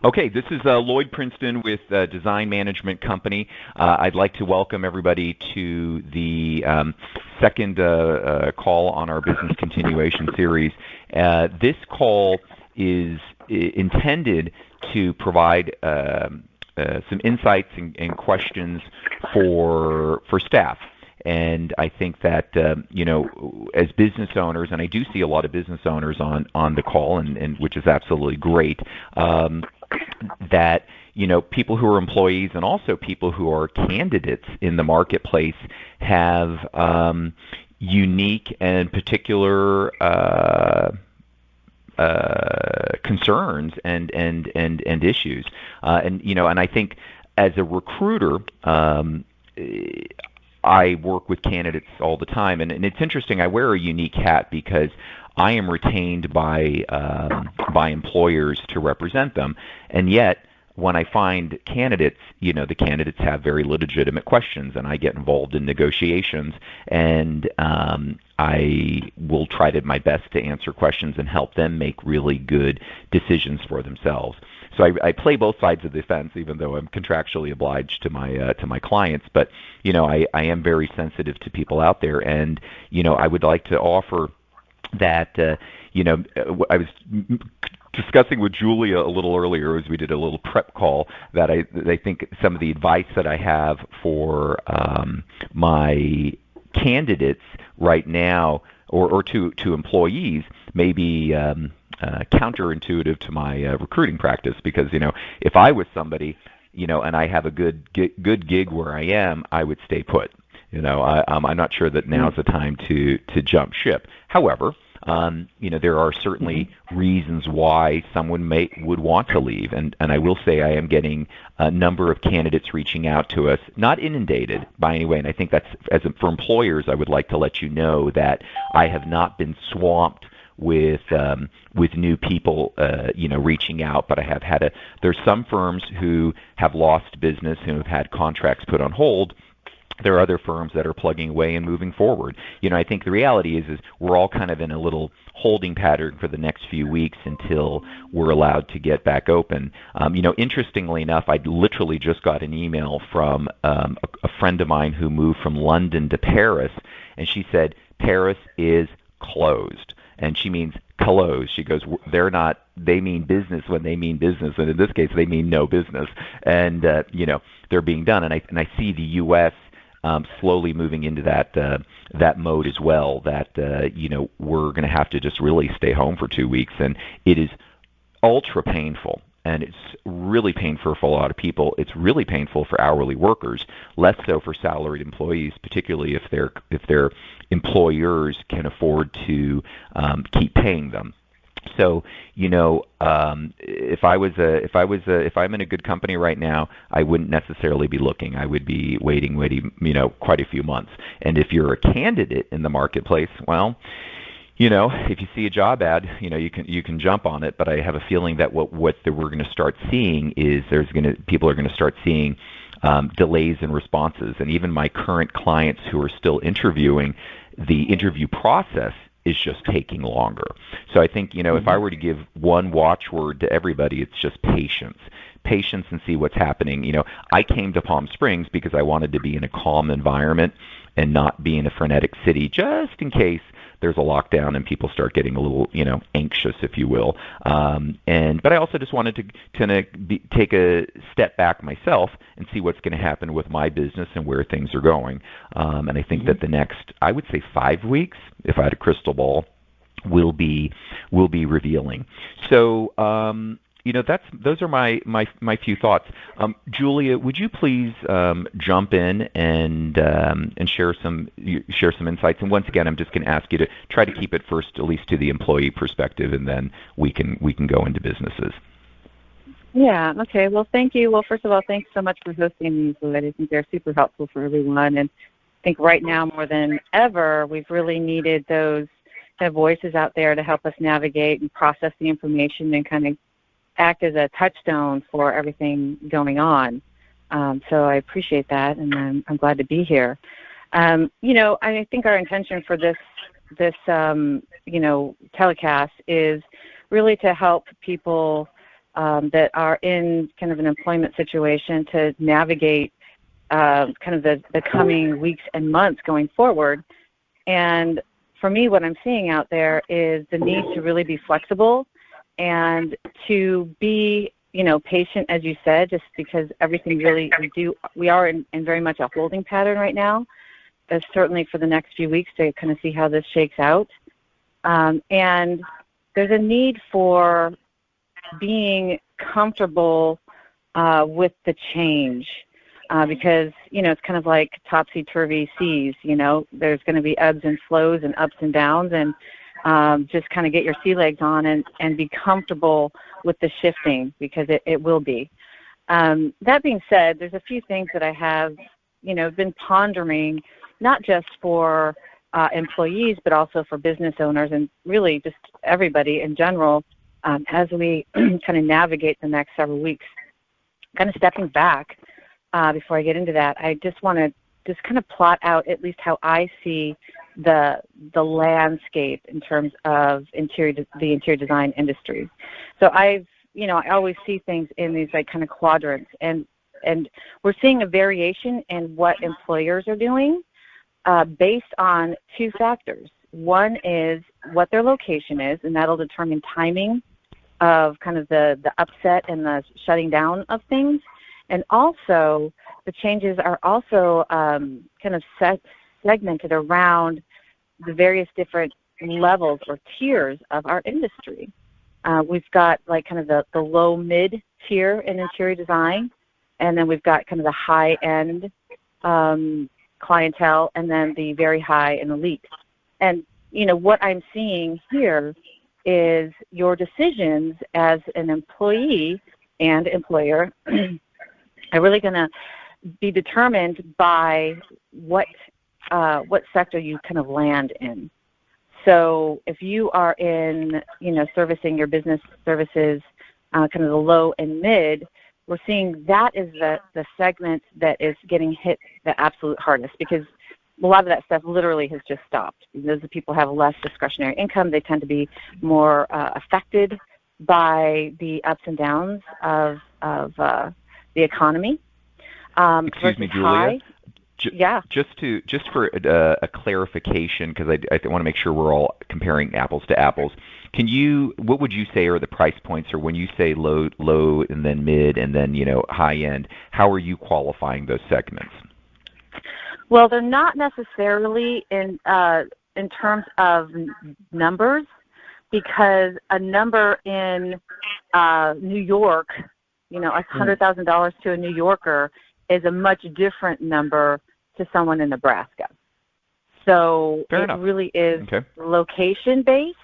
Okay, this is Lloyd Princeton with Design Management Company. I'd like to welcome everybody to the second call on our business continuation series. This call is intended to provide some insights and questions for staff. And I think that, as business owners, and I do see a lot of business owners on the call, and which is absolutely great, that, people who are employees and also people who are candidates in the marketplace have unique and particular concerns and issues. And I think as a recruiter, I work with candidates all the time, and it's interesting. I wear a unique hat because I am retained by employers to represent them, and yet when I find candidates, the candidates have very legitimate questions, and I get involved in negotiations, and I will try my best to answer questions and help them make really good decisions for themselves. So I play both sides of the fence, even though I'm contractually obliged to my clients. But I am very sensitive to people out there, and I would like to offer that. I was discussing with Julia a little earlier as we did a little prep call that I think some of the advice that I have for my candidates right now, or to employees, may be counterintuitive to my recruiting practice, because if I was somebody and I have a good gig where I am, I would stay put. I'm not sure that now's the time to jump ship. However, there are certainly reasons why someone would want to leave, and I will say I am getting a number of candidates reaching out to us, not inundated by any way, and I think that's, for employers, I would like to let you know that I have not been swamped with new people reaching out, but I have had there's some firms who have lost business, who have had contracts put on hold. There are other firms that are plugging away and moving forward. I think the reality is we're all kind of in a little holding pattern for the next few weeks until we're allowed to get back open. Interestingly enough, I literally just got an email from a friend of mine who moved from London to Paris, and she said Paris is closed. And she means closed. She goes, they mean business when they mean business, and in this case, they mean no business. And they're being done. And I see the U.S. Slowly moving into that mode as well. That we're going to have to just really stay home for 2 weeks, and it is ultra painful. And it's really painful for a lot of people. It's really painful for hourly workers, less so for salaried employees, particularly if their employers can afford to keep paying them. So, if I'm in a good company right now, I wouldn't necessarily be looking. I would be waiting, quite a few months. And if you're a candidate in the marketplace, well, if you see a job ad, you can jump on it. But I have a feeling that what we're going to start seeing is people are going to start seeing delays in responses. And even my current clients who are still interviewing, the interview process is just taking longer. So I think, if I were to give one watchword to everybody, it's just patience. Patience and see what's happening. I came to Palm Springs because I wanted to be in a calm environment and not be in a frenetic city, just in case there's a lockdown and people start getting a little, anxious, if you will. But I also just wanted to take a step back myself and see what's going to happen with my business and where things are going. And I think that the next, I would say 5 weeks, if I had a crystal ball, will be revealing. So, those are my few thoughts. Julia, would you please jump in and share some insights? And once again, I'm just going to ask you to try to keep it first, at least to the employee perspective, and then we can go into businesses. Yeah. Okay. Well, thank you. Well, first of all, thanks so much for hosting these. I think they're super helpful for everyone. And I think right now more than ever, we've really needed those voices out there to help us navigate and process the information and kind of act as a touchstone for everything going on. So I appreciate that, and I'm glad to be here. I think our intention for this telecast is really to help people that are in kind of an employment situation to navigate kind of the coming weeks and months going forward. And for me, what I'm seeing out there is the need to really be flexible and to be, patient, as you said, just because everything really, we are in very much a holding pattern right now, certainly for the next few weeks to kind of see how this shakes out. And there's a need for being comfortable with the change because, it's kind of like topsy-turvy seas, there's going to be ebbs and flows and ups and downs, and just kind of get your sea legs on and be comfortable with the shifting because it will be. That being said, there's a few things that I have, been pondering, not just for employees, but also for business owners and really just everybody in general as we kind of navigate the next several weeks. Kind of stepping back before I get into that, I just want to just kind of plot out at least how I see the landscape in terms of the interior design industry. So I always see things in these like kind of quadrants, and we're seeing a variation in what employers are doing based on two factors. One is what their location is, and that'll determine timing of kind of the upset and the shutting down of things. And also, the changes are also kind of segmented around the various different levels or tiers of our industry. We've got like kind of the low-mid tier in interior design, and then we've got kind of the high-end clientele, and then the very high and elite. And, what I'm seeing here is your decisions as an employee and employer are really going to be determined by what sector you kind of land in. So if you are in, servicing your business services, kind of the low and mid, we're seeing that is the segment that is getting hit the absolute hardest because a lot of that stuff literally has just stopped. Those people have less discretionary income. They tend to be more affected by the ups and downs of the economy. Excuse me, Julia. Yeah. Just for a clarification, because I want to make sure we're all comparing apples to apples. What would you say are the price points, or when you say low and then mid and then high end? How are you qualifying those segments? Well, they're not necessarily in terms of numbers, because a number in New York, $100,000 to a New Yorker is a much different number to someone in Nebraska. So it really is location-based,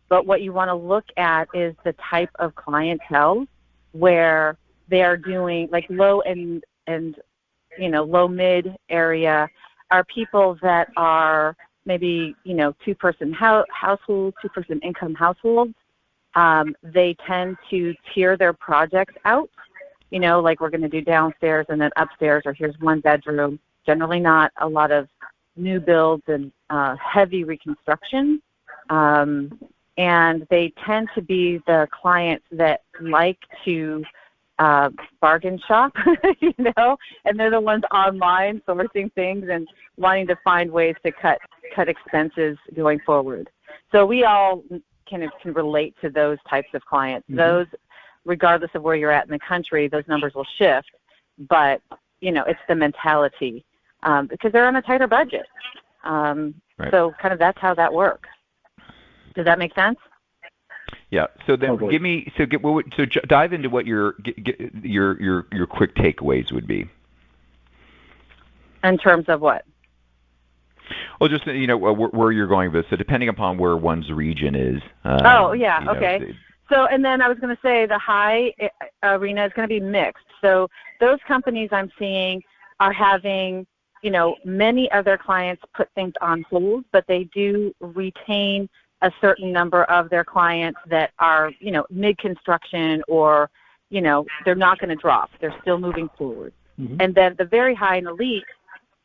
but what you want to look at is the type of clientele where they are doing, like low and low-mid area are people that are maybe, two-person households, two-person income households. They tend to tier their projects out. Like we're going to do downstairs and then upstairs, or here's one bedroom. Generally not a lot of new builds and heavy reconstruction. And they tend to be the clients that like to bargain shop, and they're the ones online sourcing things and wanting to find ways to cut expenses going forward. So we all can relate to those types of clients. Mm-hmm. Those, regardless of where you're at in the country, those numbers will shift, but it's the mentality because they're on a tighter budget. Right. So kind of that's how that works. Does that make sense? Yeah. So then, dive into what your quick takeaways would be. In terms of what? Well, just where you're going with this. So depending upon where one's region is. Okay. So, and then I was going to say the high arena is going to be mixed. So those companies I'm seeing are having, many of their clients put things on hold, but they do retain a certain number of their clients that are, mid-construction or, they're not going to drop. They're still moving forward. Mm-hmm. And then the very high and elite,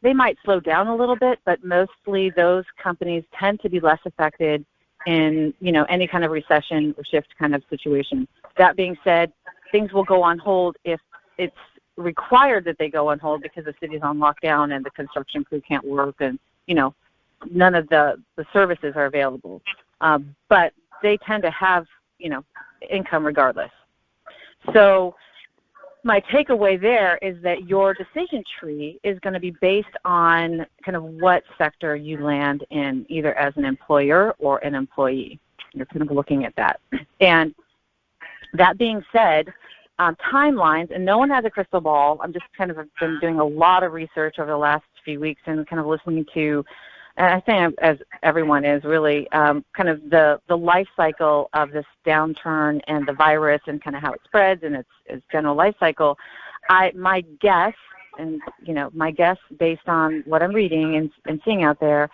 they might slow down a little bit, but mostly those companies tend to be less affected in, any kind of recession or shift kind of situation. That being said, things will go on hold if it's required that they go on hold because the city's on lockdown and the construction crew can't work and, none of the services are available. But they tend to have, income regardless. So my takeaway there is that your decision tree is going to be based on kind of what sector you land in, either as an employer or an employee. You're kind of looking at that. And that being said, timelines, and no one has a crystal ball. I'm just kind of been doing a lot of research over the last few weeks and kind of listening to, and I think as everyone is really, kind of the life cycle of this downturn and the virus and kind of how it spreads and its general life cycle. My guess, and my guess based on what I'm reading and seeing out there,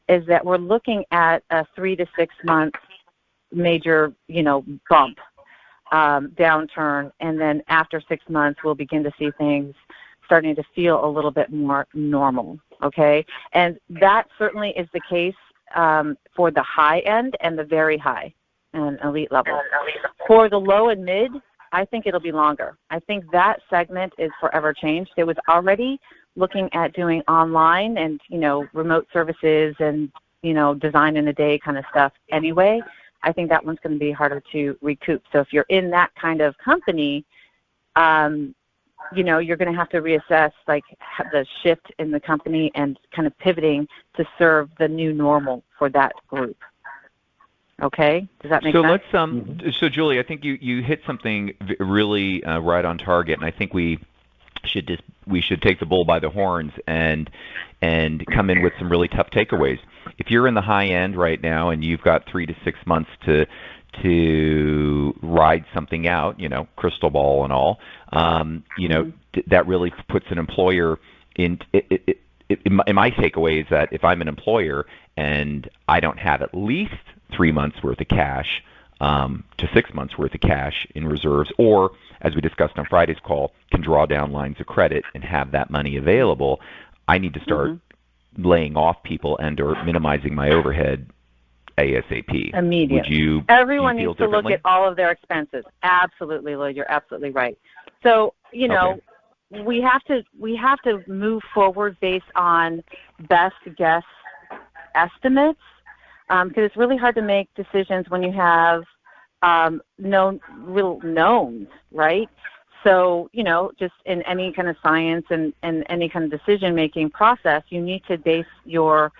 is that we're looking at a 3 to 6 month major, bump, downturn, and then after 6 months we'll begin to see things starting to feel a little bit more normal, okay? And that certainly is the case for the high end and the very high and elite level. For the low and mid, I think it'll be longer. I think that segment is forever changed. It was already looking at doing online and, remote services and, design in a day kind of stuff anyway. I think that one's going to be harder to recoup. So if you're in that kind of company, you're going to have to reassess like the shift in the company and kind of pivoting to serve the new normal for that group. Okay, does that make sense? So Julie, I think you hit something really right on target, and I think we should take the bull by the horns and come in with some really tough takeaways. If you're in the high end right now and you've got 3 to 6 months to ride something out, crystal ball and all, that really puts an employer in. My takeaway is that if I'm an employer and I don't have at least 3 months worth of cash to 6 months worth of cash in reserves, or as we discussed on Friday's call, can draw down lines of credit and have that money available, I need to start laying off people and or minimizing my overhead ASAP. Immediately. Everyone needs to look at all of their expenses. Absolutely, Lloyd. You're absolutely right. So, we have to move forward based on best guess estimates, because it's really hard to make decisions when you have real knowns, right? So, just in any kind of science and any kind of decision-making process, you need to base your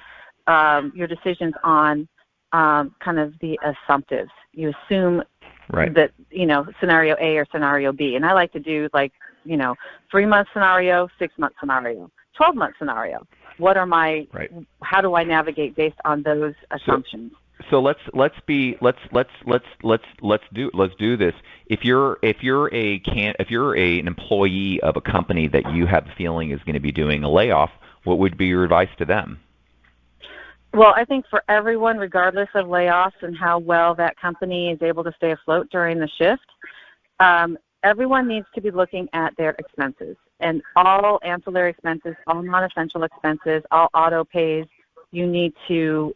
decisions on kind of the assumptives. You assume that, scenario A or scenario B. And I like to do 3-month scenario, 6-month scenario, 12-month scenario. What are how do I navigate based on those assumptions? So let's do this. If you're an employee of a company that you have a feeling is going to be doing a layoff, what would be your advice to them? Well, I think for everyone, regardless of layoffs and how well that company is able to stay afloat during the shift, everyone needs to be looking at their expenses and all ancillary expenses, all non-essential expenses, all auto pays. You need to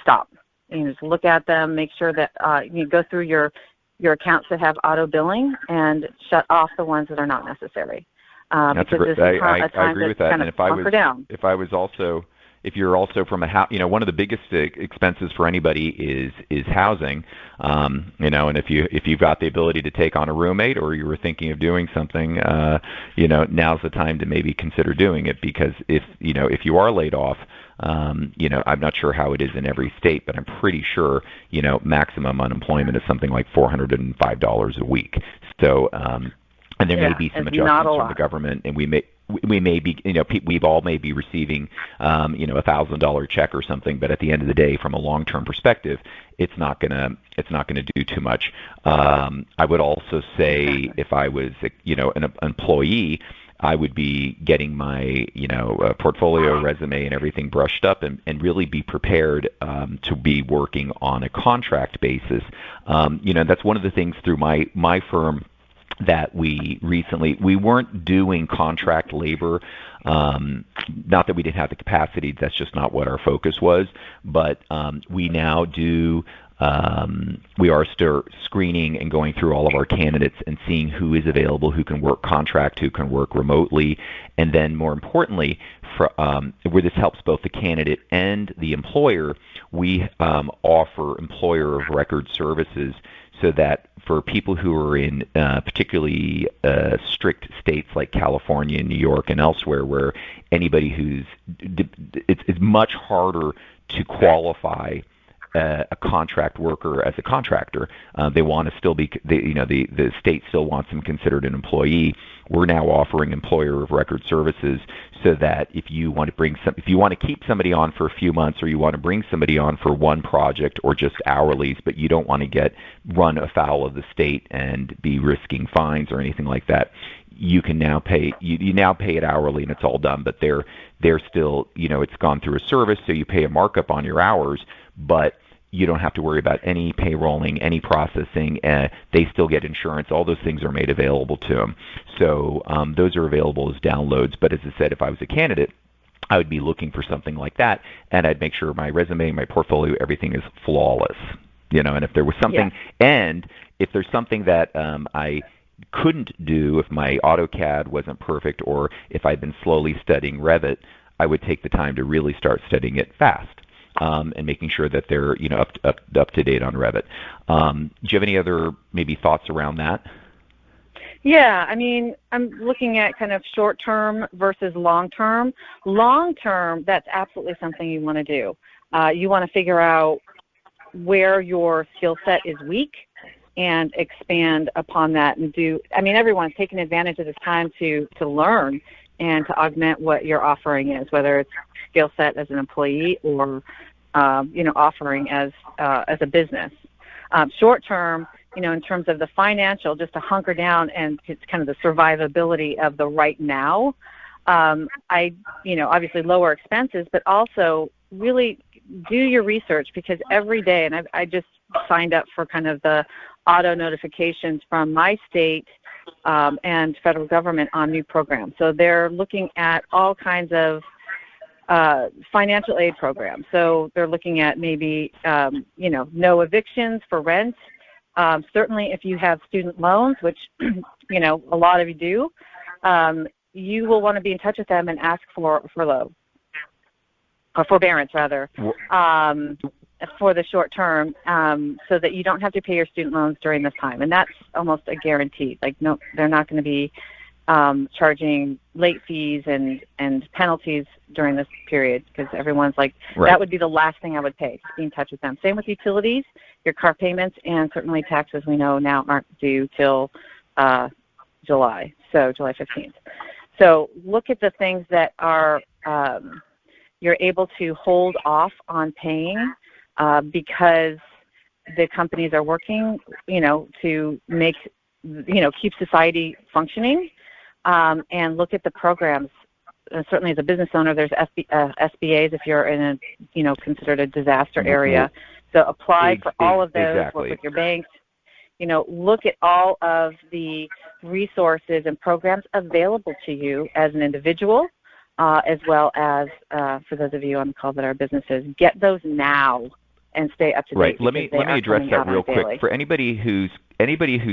stop. Just look at them, make sure that you go through your accounts that have auto billing and shut off the ones that are not necessary. That's because I agree with that. Kind of if you're also from a house, one of the biggest expenses for anybody is housing, and if you've got the ability to take on a roommate or you were thinking of doing something, now's the time to maybe consider doing it, because if you are laid off, I'm not sure how it is in every state, but I'm pretty sure, maximum unemployment is something like $405 a week. So, and there may be some adjustments from the government, and we may be, we've all may be receiving, $1,000 check or something, but at the end of the day, from a long-term perspective, it's not gonna do too much. I would also say if I was, an employee, I would be getting my, portfolio, resume, and everything brushed up, and really be prepared to be working on a contract basis. That's one of the things through my firm that we weren't doing contract labor. Not that we didn't have the capacity, that's just not what our focus was. But we now do we are still screening and going through all of our candidates and seeing who is available, who can work contract, who can work remotely, and then more importantly, where this helps both the candidate and the employer, we offer employer of record services so that for people who are in particularly strict states like California and New York and elsewhere, where anybody it's much harder to qualify a contract worker as a contractor. They want to still be, the state still wants them considered an employee. We're now offering employer of record services so that if you want to keep somebody on for a few months, or you want to bring somebody on for one project or just hourlies, but you don't want to run afoul of the state and be risking fines or anything like that, you can now pay. You now pay it hourly, and it's all done. But they're still, it's gone through a service, so you pay a markup on your hours, but you don't have to worry about any payrolling, any processing. They still get insurance. All those things are made available to them. So those are available as downloads. But as I said, if I was a candidate, I would be looking for something like that, and I'd make sure my resume, my portfolio, everything is flawless. And if there was something, and if there's something that I couldn't do, if my AutoCAD wasn't perfect, or if I'd been slowly studying Revit, I would take the time to really start studying it fast. And making sure that they're up to date on Revit. Do you have any other maybe thoughts around that? Yeah, I mean, I'm looking at kind of short term versus long term. Long term, that's absolutely something you want to do. You want to figure out where your skill set is weak and expand upon that and everyone's taking advantage of this time to learn and to augment what your offering is, whether it's skill set as an employee or offering as a business. Short term, in terms of the financial, just to hunker down and it's kind of the survivability of the right now. Obviously lower expenses, but also really do your research, because every day, and I just signed up for kind of the auto notifications from my state and federal government on new programs. So they're looking at all kinds of financial aid programs. So they're looking at maybe, no evictions for rent. Certainly if you have student loans, which, a lot of you do, you will want to be in touch with them and ask for forbearance rather, for the short term, so that you don't have to pay your student loans during this time. And that's almost a guarantee. Like, no, they're not going to be charging late fees and penalties during this period, because everyone's like, right. That would be the last thing I would pay, to be in touch with them. Same with utilities, your car payments, and certainly taxes we know now aren't due till July 15th. So look at the things that are you're able to hold off on paying because the companies are working, to make, keep society functioning, and look at the programs. Certainly as a business owner, there's SBAs if you're in a, considered a disaster area. So apply for all of those, exactly. Work with your banks. Look at all of the resources and programs available to you as an individual, as well as for those of you on the call that are businesses. Get those now and stay up to date. Right. Let me address that real quick. Daily. For anybody who's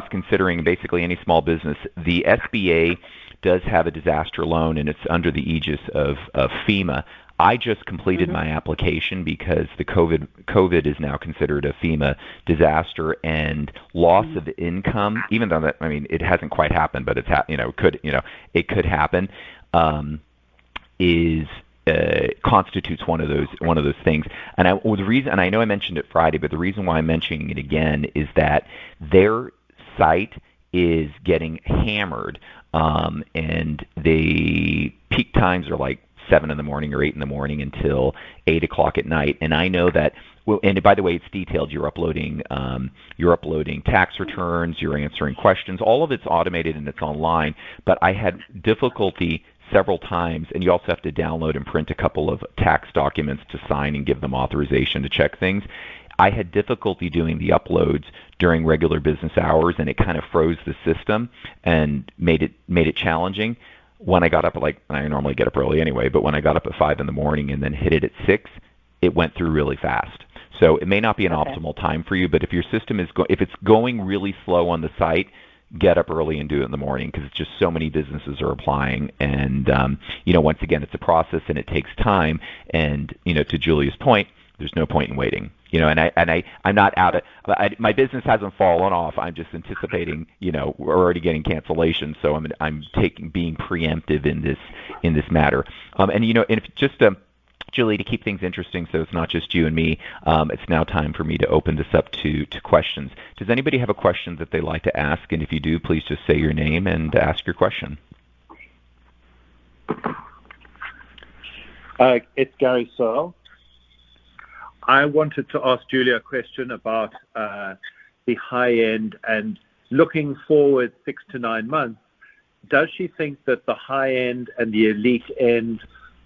considering basically any small business, the SBA does have a disaster loan, and it's under the aegis of FEMA. I just completed my application because the COVID is now considered a FEMA disaster, and loss of income, even though that, it hasn't quite happened, but it's it could happen, constitutes one of those things. And the reason, and I know I mentioned it Friday, but the reason why I'm mentioning it again is that their site is getting hammered, and the peak times are like 7 in the morning or 8 in the morning until 8 o'clock at night. And I know that, and by the way, it's detailed. You're uploading tax returns, you're answering questions. All of it's automated and it's online. But I had difficulty several times, and you also have to download and print a couple of tax documents to sign and give them authorization to check things. I had difficulty doing the uploads during regular business hours, and it kind of froze the system and made it challenging. When I got up I normally get up early anyway, but when I got up at 5 in the morning and then hit it at 6, it went through really fast. So it may not be an Okay. optimal time for you, but if your system is if it's going really slow on the site, get up early and do it in the morning, because it's just so many businesses are applying. And once again, it's a process and it takes time. And to Julia's point, there's no point in waiting. I'm not out of my business hasn't fallen off. I'm just anticipating. We're already getting cancellations, so I'm being preemptive in this matter. And if just Julie, to keep things interesting, so it's not just you and me, it's now time for me to open this up to questions. Does anybody have a question that they'd like to ask? And if you do, please just say your name and ask your question. It's Gary Searle. I wanted to ask Julia a question about the high end, and looking forward 6 to 9 months, does she think that the high end and the elite end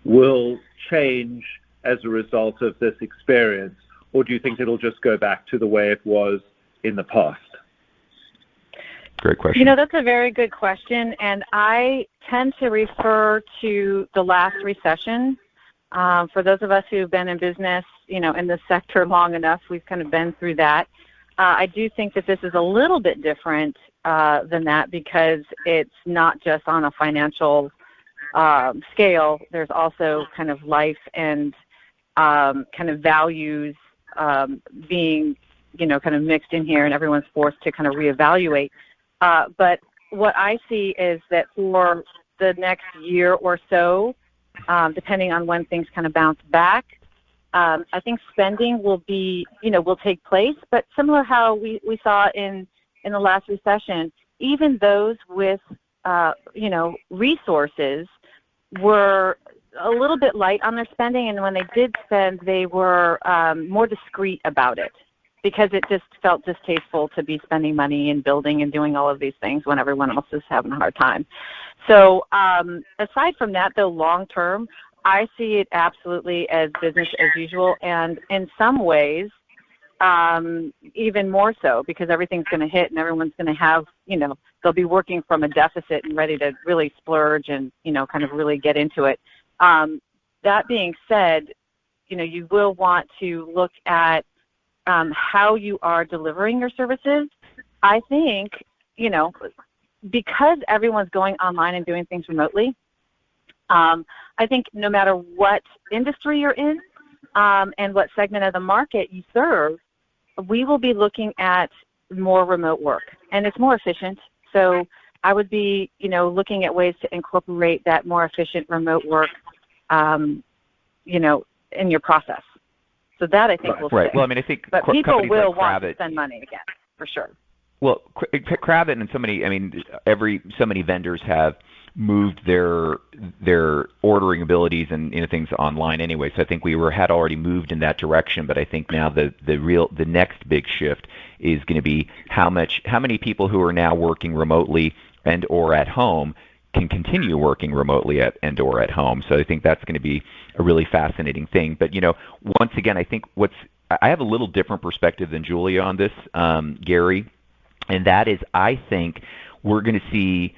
will change as a result of this experience, or do you think it'll just go back to the way it was in the past? Great question. That's a very good question, and I tend to refer to the last recession. For those of us who've been in business, in this sector long enough, we've kind of been through that. I do think that this is a little bit different than that, because it's not just on a financial scale. There's also kind of life and kind of values being, kind of mixed in here, and everyone's forced to kind of reevaluate. But what I see is that for the next year or so, depending on when things kind of bounce back, I think spending will be, will take place. But similar how we saw in the last recession, even those with, resources were a little bit light on their spending. And when they did spend, they were more discreet about it, because it just felt distasteful to be spending money and building and doing all of these things when everyone else is having a hard time. So aside from that, though, long term, I see it absolutely as business as usual, and in some ways, even more so, because everything's going to hit and everyone's going to have, they'll be working from a deficit and ready to really splurge and, kind of really get into it. That being said, you will want to look at how you are delivering your services. I think, because everyone's going online and doing things remotely, I think no matter what industry you're in and what segment of the market you serve, we will be looking at more remote work, and it's more efficient. So I would be, looking at ways to incorporate that more efficient remote work, in your process. So that I think will right. stick. Well, I think, but people will like want to spend money again, for sure. Well, Kravit and so many vendors have moved their ordering abilities and things online anyway. So I think we had already moved in that direction. But I think now the next big shift is going to be how many people who are now working remotely and or at home can continue working remotely and or at home. So I think that's going to be a really fascinating thing. But once again, I think I have a little different perspective than Julia on this, Gary. And that is, I think we're going to see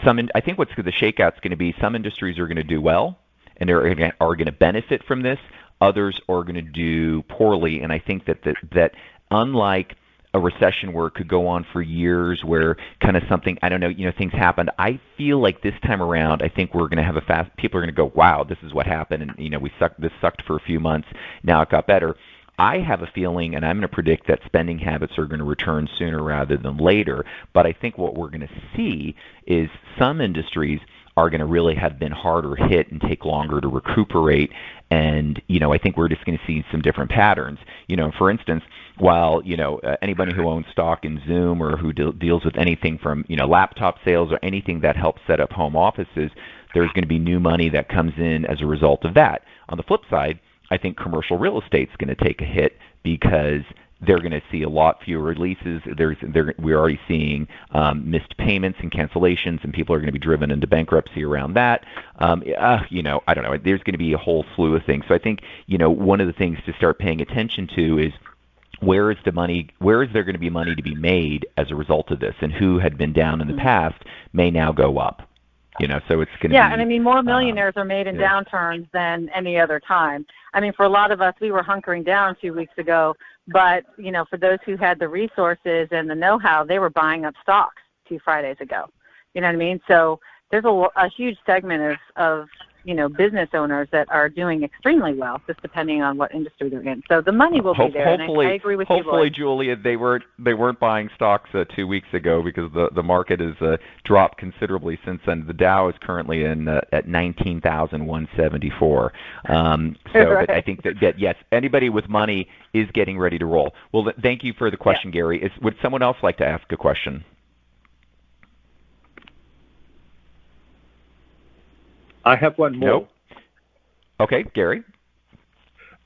I think what's the shakeout's going to be, some industries are going to do well and are going to benefit from this. Others are going to do poorly. And I think that unlike a recession where it could go on for years, where kind of something, I don't know, things happened, I feel like this time around, I think we're going to have people are going to go, wow, this is what happened. And, this sucked for a few months. Now it got better. I have a feeling, and I'm going to predict that spending habits are going to return sooner rather than later. But I think what we're going to see is some industries are going to really have been harder hit and take longer to recuperate. And, I think we're just going to see some different patterns. For instance, while, anybody who owns stock in Zoom or who deals with anything from, laptop sales or anything that helps set up home offices, there's going to be new money that comes in as a result of that. On the flip side, I think commercial real estate's going to take a hit because they're going to see a lot fewer releases. We're already seeing missed payments and cancellations, and people are going to be driven into bankruptcy around that. I don't know. There's going to be a whole slew of things. So I think, one of the things to start paying attention to is where is there going to be money to be made as a result of this, and who had been down in the past may now go up. So it's going to be. Yeah, and I mean, more millionaires are made in downturns than any other time. I mean, for a lot of us, we were hunkering down 2 weeks ago, but, for those who had the resources and the know-how, they were buying up stocks 2 Fridays ago. You know what I mean? So there's a huge segment of business owners that are doing extremely well, just depending on what industry they're in. So the money will be there, and I agree with you, Lloyd. Hopefully, Julia, they weren't buying stocks 2 weeks ago, because the market has dropped considerably since then. The Dow is currently at 19,174. Right. But I think that yes, anybody with money is getting ready to roll. Well, thank you for the question, Gary. Would someone else like to ask a question? I have one more. Nope. Okay, Gary.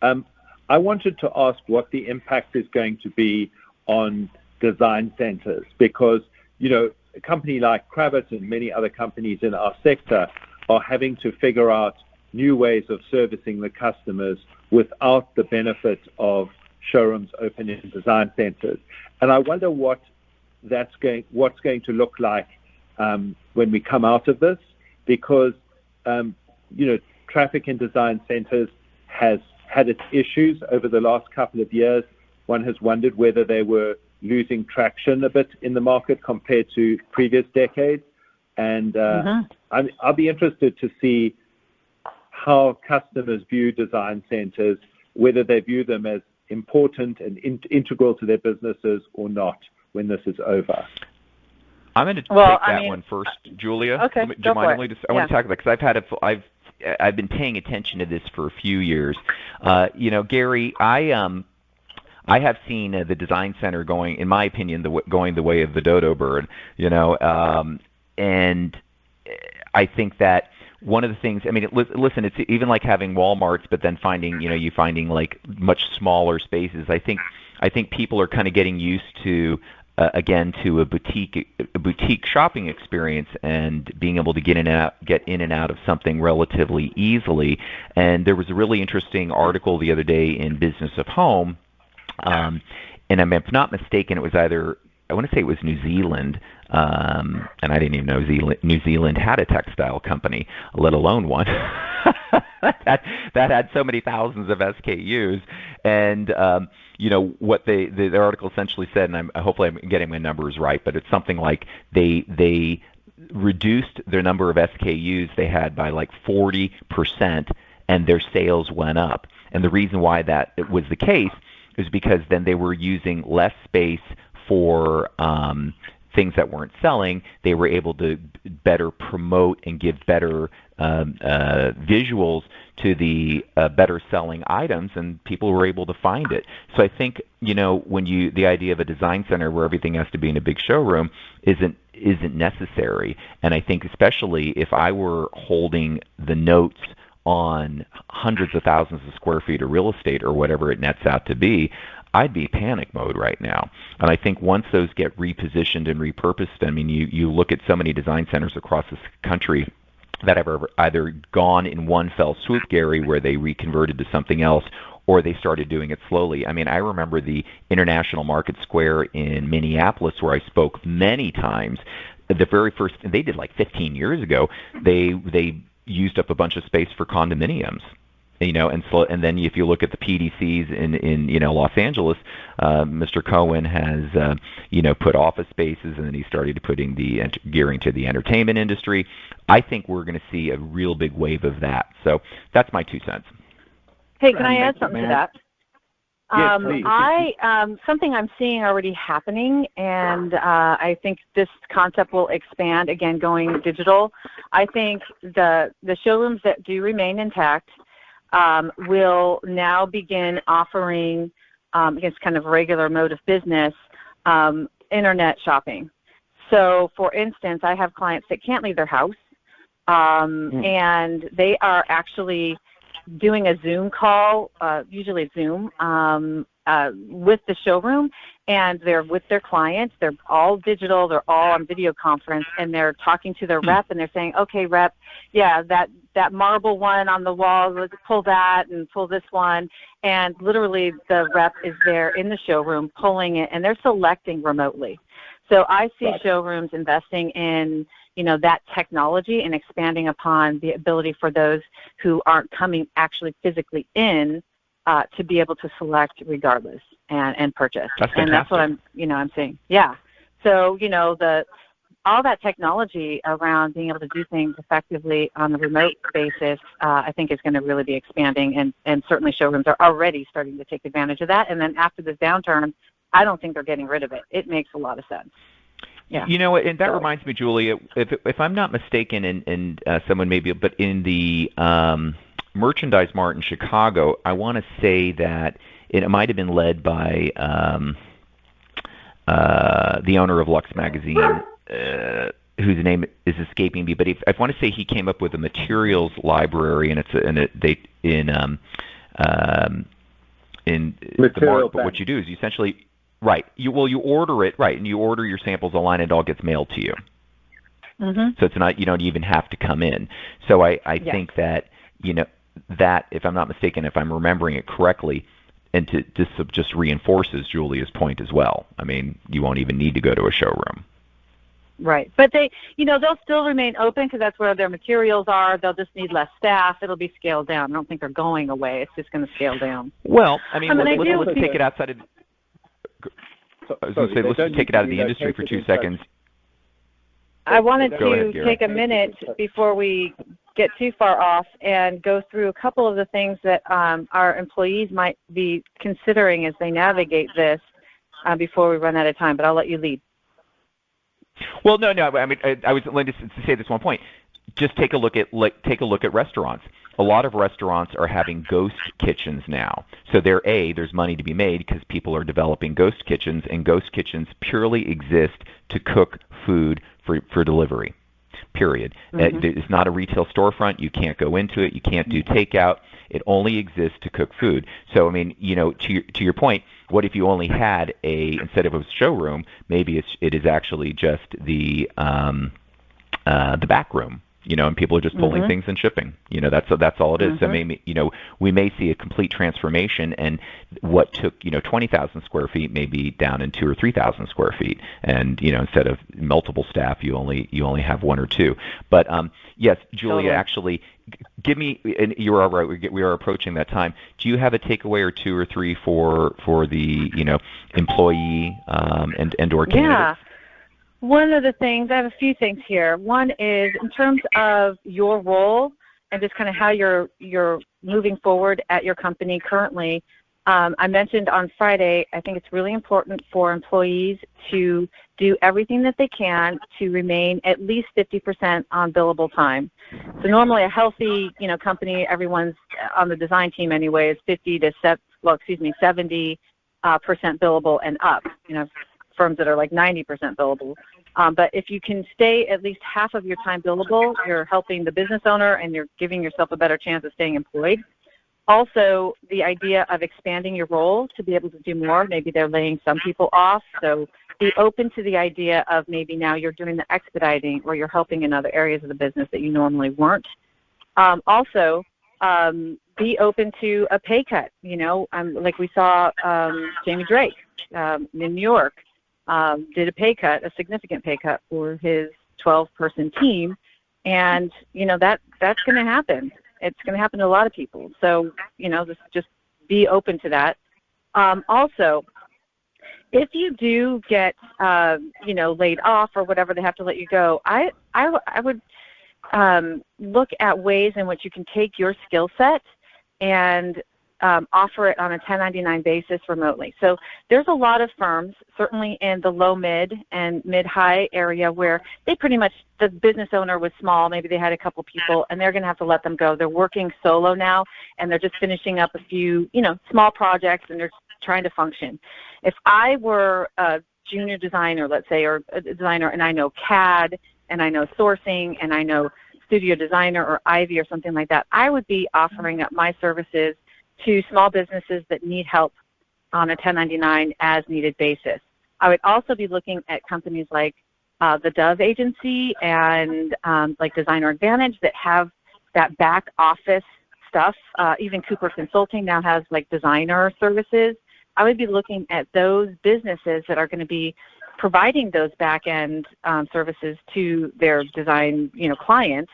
I wanted to ask what the impact is going to be on design centers, because, a company like Kravitz and many other companies in our sector are having to figure out new ways of servicing the customers without the benefit of showrooms opening in design centers. And I wonder what's going to look like when we come out of this, because traffic in design centers has had its issues over the last couple of years. One has wondered whether they were losing traction a bit in the market compared to previous decades. And I'll be interested to see how customers view design centers, whether they view them as important and integral to their businesses or not when this is over. I'm going to take that one first, Julia. Okay, do you mind? I want to talk about, because I've been paying attention to this for a few years. Gary, I have seen the design center going, in my opinion, going the way of the dodo bird. And I think that one of the things, I mean, listen, it's even like having Walmarts, but then finding like much smaller spaces. I think people are kind of getting used to. Again, to a boutique shopping experience, and being able to get in and out of something relatively easily. And there was a really interesting article the other day in Business of Home, and if I'm not mistaken, it was I want to say it was New Zealand, and I didn't even know New Zealand had a textile company, let alone one that had so many thousands of SKUs. And what the article essentially said, and hopefully I'm getting my numbers right, but it's something like they reduced their number of SKUs they had by like 40%, and their sales went up. And the reason why that was the case is because then they were using less space for things that weren't selling. They were able to better promote and give better visuals to the better selling items, and people were able to find it. So I think when the idea of a design center where everything has to be in a big showroom isn't necessary. And I think especially if I were holding the notes on hundreds of thousands of square feet of real estate or whatever it nets out to be, I'd be panic mode right now. And I think once those get repositioned and repurposed, I mean, you look at so many design centers across this country that have either gone in one fell swoop, Gary, where they reconverted to something else, or they started doing it slowly. I mean, I remember the International Market Square in Minneapolis, where I spoke many times. The very first, they did like 15 years ago, they used up a bunch of space for condominiums. And then if you look at the PDCs in Los Angeles, Mr. Cohen has put office spaces, and then he started putting gearing to the entertainment industry. I think we're going to see a real big wave of that. So that's my 2 cents. Hey, can I add something to that? Yes, please. Something I'm seeing already happening, and I think this concept will expand again going digital. I think the showrooms that do remain intact will now begin offering, against kind of regular mode of business, internet shopping. So, for instance, I have clients that can't leave their house, and they are actually doing a Zoom call, usually Zoom, with the showroom, and they're with their clients. They're all digital. They're all on video conference, and they're talking to their rep, and they're saying, okay, rep, yeah, that marble one on the wall, let's pull that and pull this one. And literally the rep is there in the showroom pulling it, and they're selecting remotely. So I see Right. showrooms investing in, that technology and expanding upon the ability for those who aren't coming actually physically in to be able to select regardless and purchase. That's And that's what fantastic. I'm seeing. Yeah. So, all that technology around being able to do things effectively on a remote basis, I think is going to really be expanding, and certainly showrooms are already starting to take advantage of that. And then after this downturn, I don't think they're getting rid of it. It makes a lot of sense. Yeah. You know what, and that reminds me, Julia, if I'm not mistaken, and someone maybe, but in the Merchandise Mart in Chicago, I want to say that it might have been led by the owner of Lux Magazine, whose name is escaping me, but I want to say he came up with a materials library, and in the Mart. But what you do is you essentially, right, you order it, right, and you order your samples online, and it all gets mailed to you. Mm-hmm. So it's not, you don't even have to come in. So I think that that, if I'm not mistaken, if I'm remembering it correctly, and this just reinforces Julia's point as well. I mean, you won't even need to go to a showroom. Right. But they'll still remain open because that's where their materials are. They'll just need less staff. It'll be scaled down. I don't think they're going away. It's just going to scale down. Well, I mean, let's take it outside of. I was going to say, let's just take it out of the industry for 2 seconds. I wanted to take a minute before we get too far off and go through a couple of the things that our employees might be considering as they navigate this before we run out of time, but I'll let you lead. Well, no. I mean, I was going to say this one point. Just take a look at restaurants. A lot of restaurants are having ghost kitchens now. So there's money to be made because people are developing ghost kitchens, and ghost kitchens purely exist to cook food for delivery. Period. Mm-hmm. It's not a retail storefront. You can't go into it. You can't do takeout. It only exists to cook food. So, I mean, to your point, what if you only had instead of a showroom, maybe it is actually just the back room, and people are just pulling Mm-hmm. things and shipping. That's all it is. Mm-hmm. So maybe, we may see a complete transformation, and what took 20,000 square feet may be down in 2,000 or 3,000 square feet, and instead of multiple staff, you only have one or two. But yes, Julia, Totally. actually, give me. And you are right. We are approaching that time. Do you have a takeaway or two or three for the employee and or candidates? Yeah. One of the things, I have a few things here. One is in terms of your role and just kind of how you're moving forward at your company currently. I mentioned on Friday, I think it's really important for employees to do everything that they can to remain at least 50% on billable time. So normally a healthy, company, everyone's on the design team anyway, is 70% billable and up. Firms that are like 90% billable. But if you can stay at least half of your time billable, you're helping the business owner and you're giving yourself a better chance of staying employed. Also, the idea of expanding your role to be able to do more. Maybe they're laying some people off. So be open to the idea of maybe now you're doing the expediting or you're helping in other areas of the business that you normally weren't. Also, be open to a pay cut. Like we saw Jamie Drake in New York. Did a significant pay cut for his 12-person team, and that's going to happen. It's going to happen to a lot of people. So just be open to that. Also, if you do get laid off or whatever, they have to let you go. I would look at ways in which you can take your skill set and offer it on a 1099 basis remotely. So there's a lot of firms, certainly in the low mid and mid-high area, where they pretty much, the business owner was small, maybe they had a couple people, and they're going to have to let them go. They're working solo now, and they're just finishing up a few, small projects, and they're trying to function. If I were a junior designer, let's say, or a designer, and I know CAD, and I know sourcing, and I know Studio Designer or Ivy or something like that, I would be offering up my services to small businesses that need help on a 1099 as needed basis. I would also be looking at companies like the Dove Agency and like Designer Advantage that have that back office stuff. Even Cooper Consulting now has like designer services. I would be looking at those businesses that are going to be providing those back-end services to their design, clients,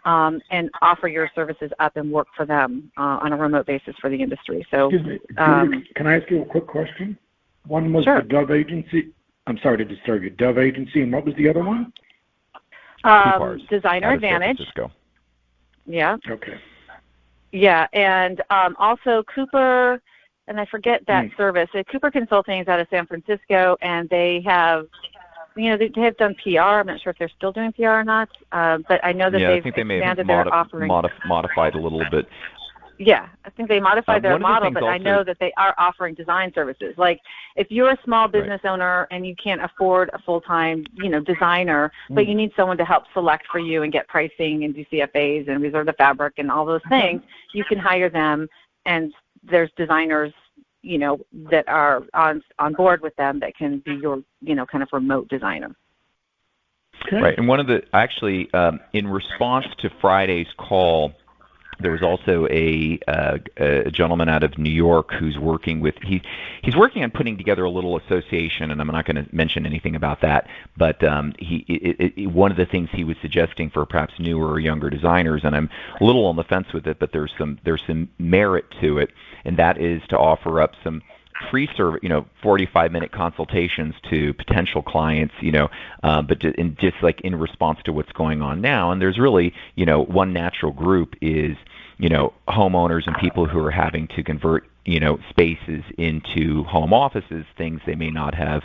and offer your services up and work for them on a remote basis for the industry. So, excuse me, Julia, can I ask you a quick question? One was sure. the Dove Agency. I'm sorry to disturb you. Dove Agency, and what was the other one? Designer Advantage. Yeah. Okay. Yeah, and also Cooper, and I forget that service. Cooper Consulting is out of San Francisco, and they have, they have done PR. I'm not sure if they're still doing PR or not, but I know that they've I think they may have expanded their offering. modified a little bit. Yeah, I think they modified their model, but also, I know that they are offering design services. Like, if you're a small business owner and you can't afford a full-time, designer, but you need someone to help select for you and get pricing and do CFAs and reserve the fabric and all those things, you can hire them, and there's designers, that are on board with them that can be your, kind of remote designer. Okay. Right, and actually, in response to Friday's call, there was also a gentleman out of New York who's working with he's working on putting together a little association, and I'm not going to mention anything about that. But one of the things he was suggesting for perhaps newer or younger designers, and I'm a little on the fence with it, but there's some merit to it, and that is to offer up some free 45-minute consultations to potential clients, but just like in response to what's going on now. And there's really, one natural group is, homeowners and people who are having to convert, spaces into home offices, things they may not have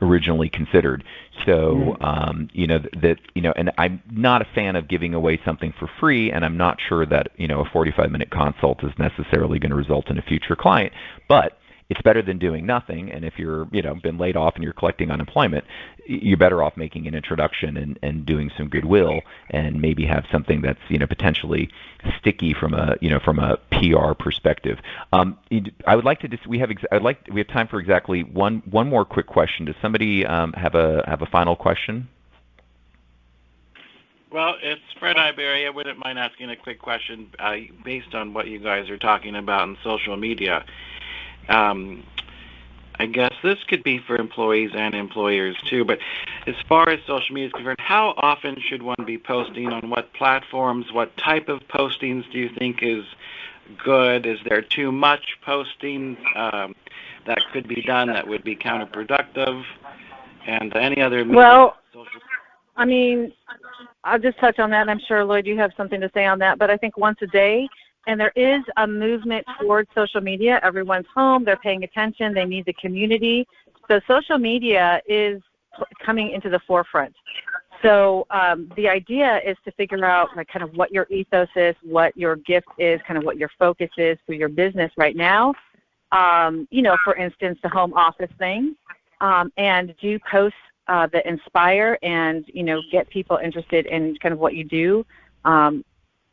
originally considered. So, and I'm not a fan of giving away something for free, and I'm not sure that, a 45-minute consult is necessarily going to result in a future client, but it's better than doing nothing. And if you're, been laid off and you're collecting unemployment, you're better off making an introduction and doing some goodwill, and maybe have something that's, potentially sticky from a PR perspective. I would like to we have time for exactly one more quick question. Does somebody have a final question? Well, it's Fred Ibery. I wouldn't mind asking a quick question based on what you guys are talking about in social media. I guess this could be for employees and employers too, but as far as social media is concerned, how often should one be posting, on what platforms, what type of postings do you think is good? Is there too much posting that could be done that would be counterproductive? And any other social... I mean, I'll just touch on that, and I'm sure, Lloyd, you have something to say on that, but I think once a day. And there is a movement towards social media. Everyone's home. They're paying attention. They need the community. So social media is coming into the forefront. So the idea is to figure out kind of what your ethos is, what your gift is, kind of what your focus is for your business right now. For instance, the home office thing. And do posts that inspire and, get people interested in kind of what you do.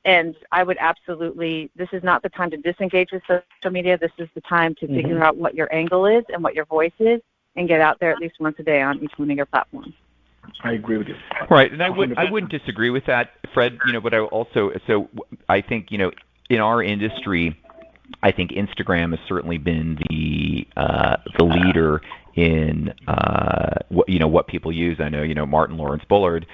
And I would absolutely, this is not the time to disengage with social media. This is the time to figure out what your angle is and what your voice is, and get out there at least once a day on each one of your platforms. I agree with you. Right, and I wouldn't disagree with that, Fred. But I think in our industry, I think Instagram has certainly been the leader in what people use. I know Martin Lawrence Bullard,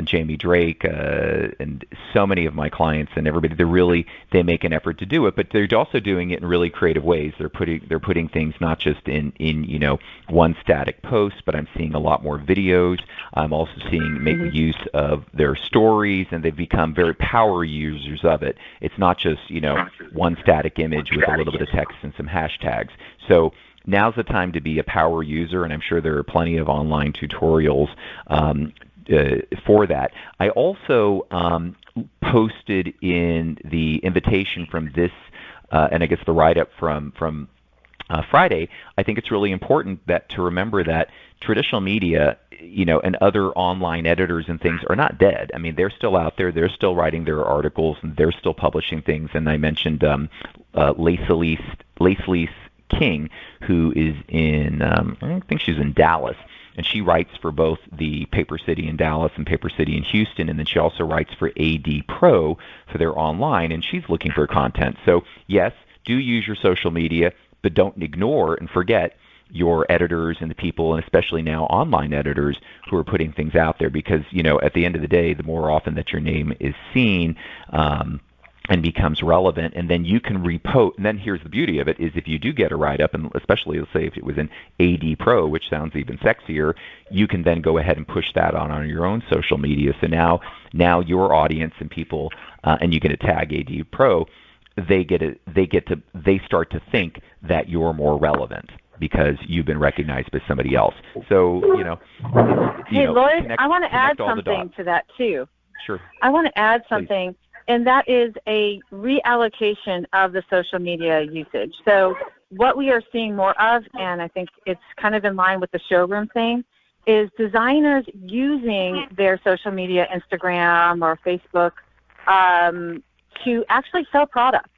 Jamie Drake, and so many of my clients and everybody. They make an effort to do it, but they're also doing it in really creative ways. They're putting things not just in one static post, but I'm seeing a lot more videos. I'm also seeing make use of their stories, and they've become very power users of it. It's not just one static image with a little bit of text and some hashtags. So now's the time to be a power user, and I'm sure there are plenty of online tutorials for that. I also posted in the invitation from this, and I guess the write-up from Friday. I think it's really important to remember that traditional media, and other online editors and things are not dead. I mean, they're still out there. They're still writing their articles, and they're still publishing things. And I mentioned Lacelise King, who is in, I think she's in Dallas, and she writes for both the Paper City in Dallas and Paper City in Houston, and then she also writes for AD Pro for their online, and she's looking for content. So yes, do use your social media, but don't ignore and forget, your editors and the people, and especially now online editors who are putting things out there, because at the end of the day, the more often that your name is seen and becomes relevant, and then you can repost. And then here's the beauty of it, is if you do get a write-up, and especially let's say if it was an AD Pro, which sounds even sexier, you can then go ahead and push that on your own social media. So now your audience and people, and you get a tag AD Pro, they start to think that you're more relevant because you've been recognized by somebody else. So, hey, Lloyd, I want to add all something to that too. Sure. I want to add something. Please. And that is a reallocation of the social media usage. So what we are seeing more of, and I think it's kind of in line with the showroom thing, is designers using their social media, Instagram or Facebook, to actually sell product.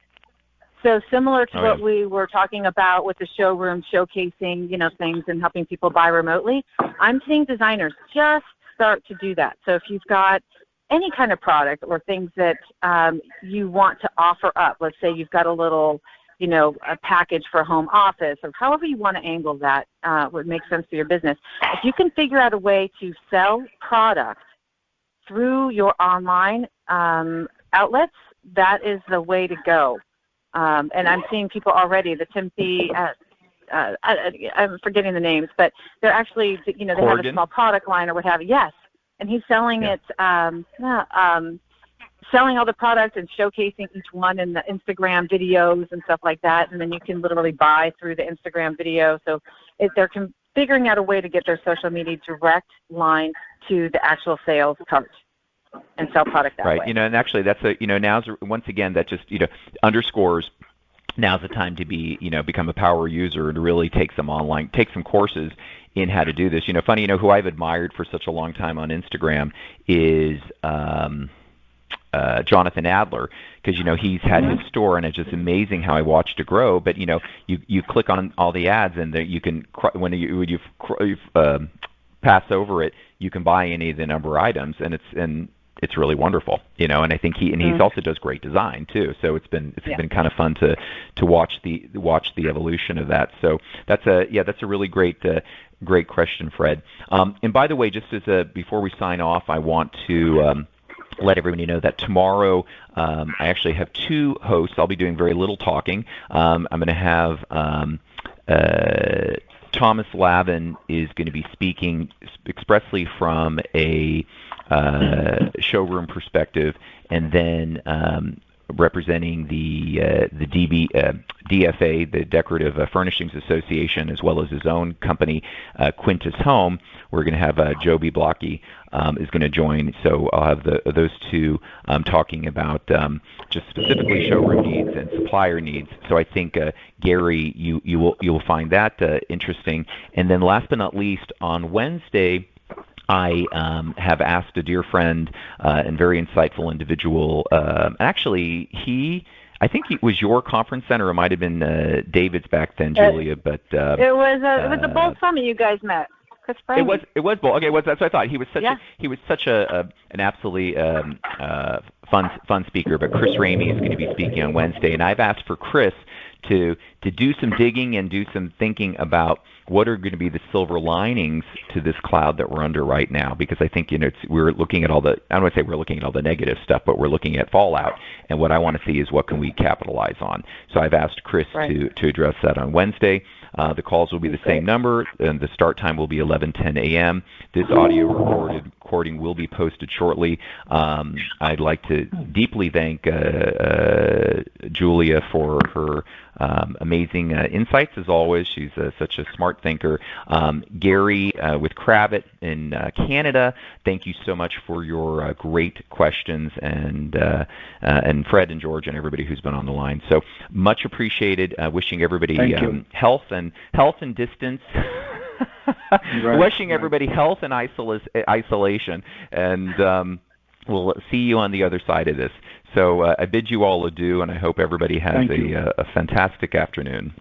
So similar to what we were talking about with the showroom showcasing, things and helping people buy remotely, I'm seeing designers just start to do that. So if you've got any kind of product or things that you want to offer up. Let's say you've got a little, a package for home office, or however you want to angle that would make sense for your business. If you can figure out a way to sell product through your online outlets, that is the way to go. And I'm seeing people already, the Timothy, I'm forgetting the names, but they're actually, they have a small product line or what have you. Yes. And he's selling it, selling all the products and showcasing each one in the Instagram videos and stuff like that. And then you can literally buy through the Instagram video. So they're figuring out a way to get their social media direct line to the actual sales cart and sell product that way. Right. And actually that's now's once again that just underscores. Now's the time to become a power user and really take some courses in how to do this. Funny, who I've admired for such a long time on Instagram is Jonathan Adler, because he's had his store, and it's just amazing how I watched it grow. But you click on all the ads, and you can when you pass over it, you can buy any of the number of items, and it's really wonderful, and I think he also does great design too. So it's been kind of fun to watch the evolution of that. So that's a really great question, Fred. And by the way, just before we sign off, I want to let everybody know that tomorrow I actually have two hosts. I'll be doing very little talking. I'm going to have Thomas Lavin is going to be speaking expressly from a showroom perspective, and then representing the DFA, the Decorative Furnishings Association, as well as his own company, Quintus Home. We're going to have Joby Blocky is going to join. So I'll have those two talking about just specifically showroom needs and supplier needs. So I think Gary, you will find that interesting. And then last but not least, on Wednesday, I have asked a dear friend and very insightful individual. Actually, I think it was your conference center. It might have been David's back then, Julia. But it was the Bold Summit you guys met. Chris Ramey. It was Bold. Okay, that's what I thought. He was such an absolutely fun speaker. But Chris Ramey is going to be speaking on Wednesday, and I've asked for Chris to do some digging and do some thinking about what are going to be the silver linings to this cloud that we're under right now, because I think we're looking at I don't want to say we're looking at all the negative stuff, but we're looking at fallout, and what I want to see is what can we capitalize on. So I've asked Chris to address that on Wednesday. The calls will be the same number, and the start time will be 11:10 a.m. This audio recording will be posted shortly. I'd like to deeply thank Julia for her amazing insights, as always. She's such a smart thinker. Gary with Kravit in Canada, thank you so much for your great questions, and Fred and George and everybody who's been on the line. So much appreciated. Wishing everybody health and distance. Wishing everybody health and isolation, and we'll see you on the other side of this. So I bid you all adieu, and I hope everybody has a fantastic afternoon.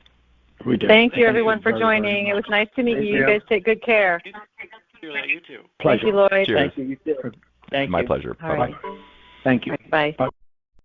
Thank you, everyone, for joining. It was nice to meet you. You guys take good care. You too. Thank you, Lloyd. Cheers. Thank you. You too. Thank My you. pleasure. All right. Thank you. Bye.